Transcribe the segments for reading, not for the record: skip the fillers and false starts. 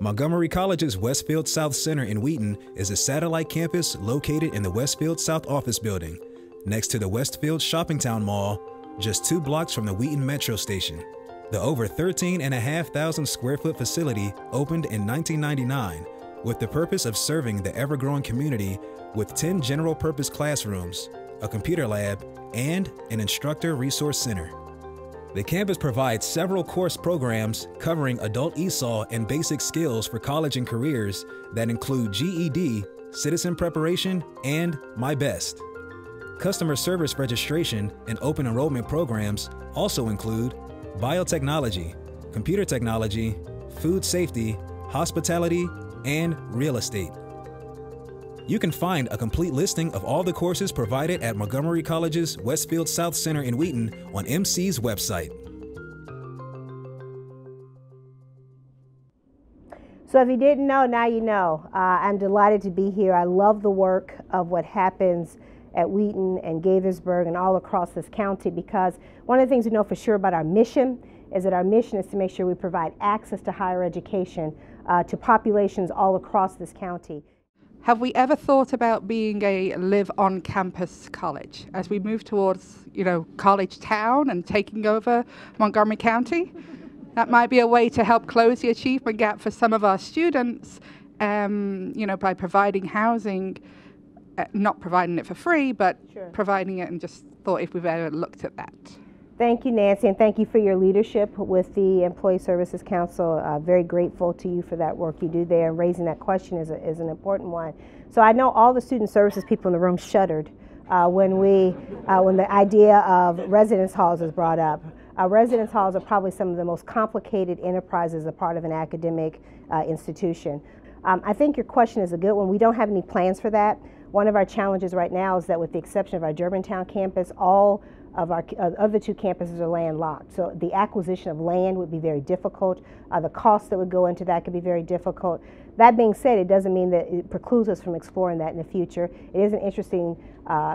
Montgomery College's Westfield South Center in Wheaton is a satellite campus located in the Westfield South office building, next to the Westfield Shoppingtown Mall, just 2 blocks from the Wheaton Metro Station. The over 13,500 square foot facility opened in 1999 with the purpose of serving the ever-growing community with 10 general-purpose classrooms, a computer lab, and an instructor resource center. The campus provides several course programs covering adult ESOL and basic skills for college and careers that include GED, citizen preparation, and My Best. Customer service registration and open enrollment programs also include biotechnology, computer technology, food safety, hospitality, and real estate. You can find a complete listing of all the courses provided at Montgomery College's Westfield South Center in Wheaton on MC's website. So if you didn't know, now you know. I'm delighted to be here. I love the work of what happens at Wheaton and Gaithersburg and all across this county, because one of the things we know for sure about our mission is that our mission is to make sure we provide access to higher education to populations all across this county. Have we ever thought about being a live-on-campus college as we move towards, college town and taking over Montgomery County? That might be a way to help close the achievement gap for some of our students, by providing housing, not providing it for free, but Sure. providing it, and just thought if we've ever looked at that. Thank you, Nancy, and thank you for your leadership with the Employee Services Council. Very grateful to you for that work you do there, and raising that question is an important one. So I know all the student services people in the room shuddered when the idea of residence halls was brought up. Residence halls are probably some of the most complicated enterprises a part of an academic institution. I think your question is a good one. We don't have any plans for that. One of our challenges right now is that, with the exception of our Germantown campus, all of our other 2 campuses are landlocked. So the acquisition of land would be very difficult. The costs that would go into that could be very difficult. That being said, it doesn't mean that it precludes us from exploring that in the future. It is an interesting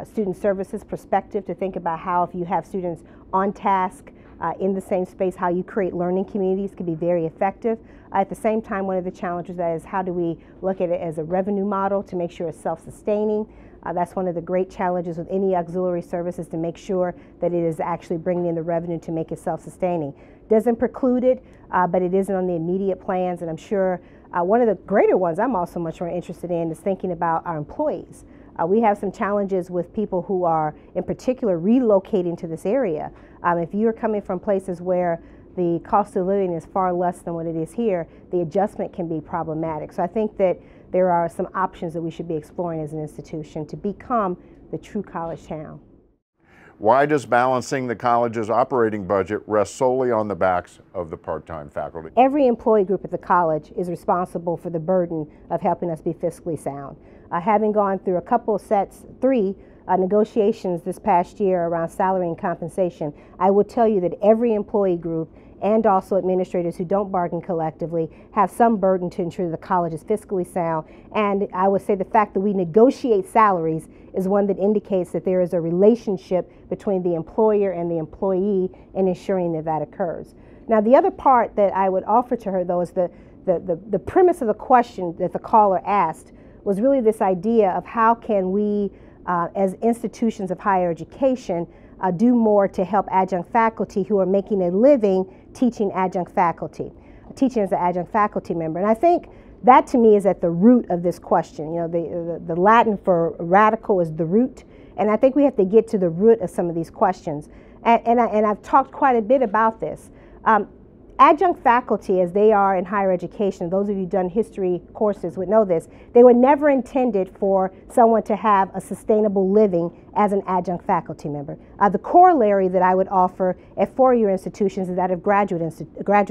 student services perspective to think about how, if you have students on task in the same space, how you create learning communities can be very effective. At the same time, one of the challenges that is, how do we look at it as a revenue model to make sure it's self-sustaining? That's one of the great challenges with any auxiliary services, to make sure that it is actually bringing in the revenue to make it self-sustaining. Doesn't preclude it, but it isn't on the immediate plans, and I'm sure one of the greater ones I'm also much more interested in is thinking about our employees. We have some challenges with people who are, in particular, relocating to this area. If you're coming from places where the cost of living is far less than what it is here, the adjustment can be problematic. So I think that there are some options that we should be exploring as an institution to become the true college town. Why does balancing the college's operating budget rest solely on the backs of the part-time faculty? Every employee group at the college is responsible for the burden of helping us be fiscally sound. Having gone through a couple of three negotiations this past year around salary and compensation, I will tell you that every employee group, and also administrators who don't bargain collectively, have some burden to ensure the college is fiscally sound. And I would say the fact that we negotiate salaries is one that indicates that there is a relationship between the employer and the employee in ensuring that that occurs. Now, the other part that I would offer to her, though, is the premise of the question that the caller asked was really this idea of how can we, as institutions of higher education, do more to help adjunct faculty who are making a living teaching adjunct faculty, teaching as an adjunct faculty member. And I think that, to me, is at the root of this question. The Latin for radical is the root, and I think we have to get to the root of some of these questions. And I've talked quite a bit about this. Adjunct faculty, as they are in higher education, those of you who've done history courses would know this, they were never intended for someone to have a sustainable living as an adjunct faculty member. The corollary that I would offer at four-year institutions is that of graduate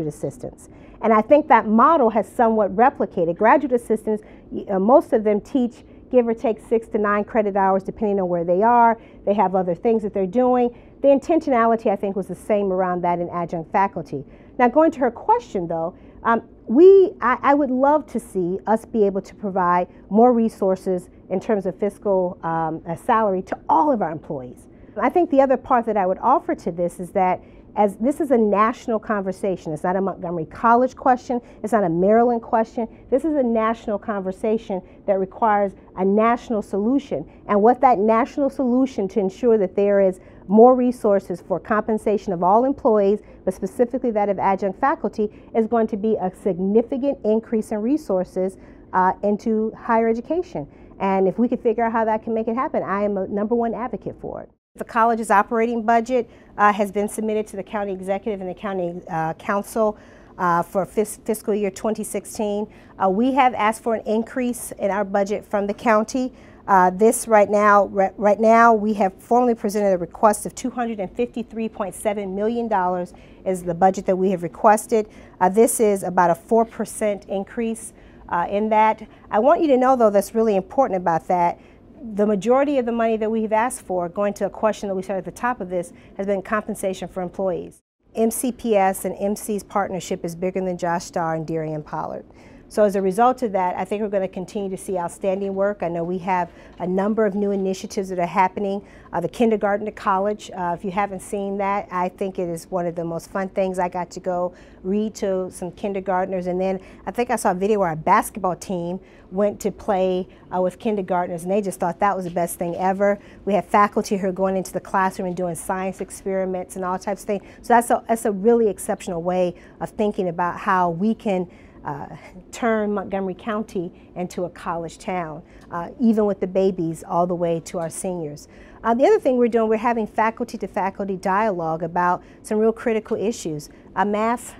assistants. And I think that model has somewhat replicated. Graduate assistants, most of them teach, give or take 6 to 9 credit hours depending on where they are. They have other things that they're doing. The intentionality, I think, was the same around that in adjunct faculty. Now, going to her question, though, I would love to see us be able to provide more resources in terms of fiscal salary to all of our employees. I think the other part that I would offer to this is that as this is a national conversation, it's not a Montgomery College question, it's not a Maryland question, this is a national conversation that requires a national solution. And what that national solution to ensure that there is more resources for compensation of all employees, but specifically that of adjunct faculty, is going to be a significant increase in resources into higher education. And if we could figure out how that can make it happen, I am a #1 advocate for it. The college's operating budget has been submitted to the county executive and the county council for fiscal year 2016. We have asked for an increase in our budget from the county. This right now we have formally presented a request of $253.7 million is the budget that we have requested. This is about a 4% increase in that. I want you to know, though, that's really important about that. The majority of the money that we've asked for, going to a question that we started at the top of this, has been compensation for employees. MCPS and MC's partnership is bigger than Josh Starr and Darian Pollard. So as a result of that, I think we're going to continue to see outstanding work. I know we have a number of new initiatives that are happening. The kindergarten to college, if you haven't seen that, I think it is one of the most fun things. I got to go read to some kindergartners, and then I think I saw a video where our basketball team went to play with kindergartners, and they just thought that was the best thing ever. We have faculty who are going into the classroom and doing science experiments and all types of things. So that's a really exceptional way of thinking about how we can turn Montgomery County into a college town, even with the babies all the way to our seniors. The other thing we're doing, we're having faculty-to-faculty dialogue about some real critical issues. Math,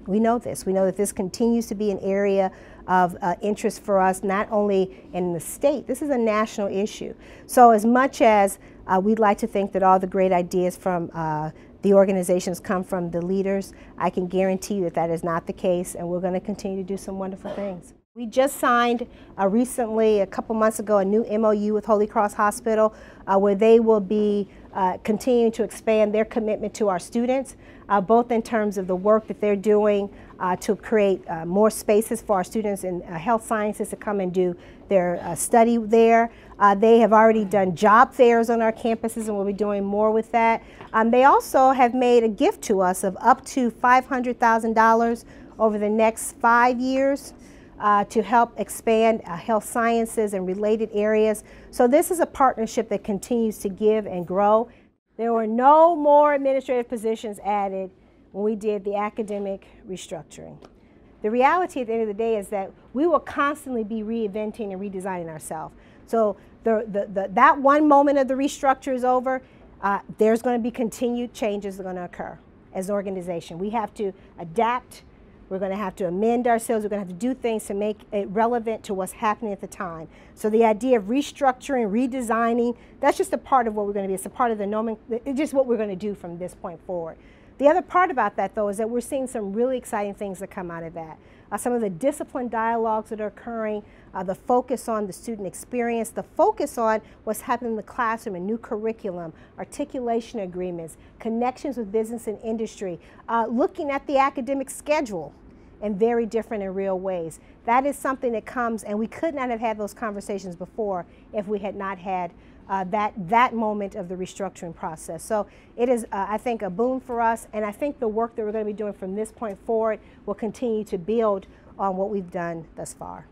we know this. We know that this continues to be an area of interest for us, not only in the state. This is a national issue. So as much as we'd like to think that all the great ideas from the organizations come from the leaders, I can guarantee you that that is not the case, and we're going to continue to do some wonderful things. We just signed recently, a couple months ago, a new MOU with Holy Cross Hospital where they will be continuing to expand their commitment to our students, both in terms of the work that they're doing to create more spaces for our students in health sciences to come and do their study there. They have already done job fairs on our campuses, and we'll be doing more with that. They also have made a gift to us of up to $500,000 over the next 5 years to help expand health sciences and related areas. So this is a partnership that continues to give and grow. There were no more administrative positions added when we did the academic restructuring. The reality at the end of the day is that we will constantly be reinventing and redesigning ourselves. So that one moment of the restructure is over. There's going to be continued changes that are going to occur as an organization. We have to adapt. We're going to have to amend ourselves. We're going to have to do things to make it relevant to what's happening at the time. So the idea of restructuring, redesigning, that's just a part of what we're going to be. It's a part of it's just what we're going to do from this point forward. The other part about that, though, is that we're seeing some really exciting things that come out of that. Some of the discipline dialogues that are occurring, the focus on the student experience, the focus on what's happening in the classroom, a new curriculum, articulation agreements, connections with business and industry, looking at the academic schedule in very different and real ways. That is something that comes, and we could not have had those conversations before if we had not had that moment of the restructuring process. So it is, I think, a boon for us, and I think the work that we're going to be doing from this point forward will continue to build on what we've done thus far.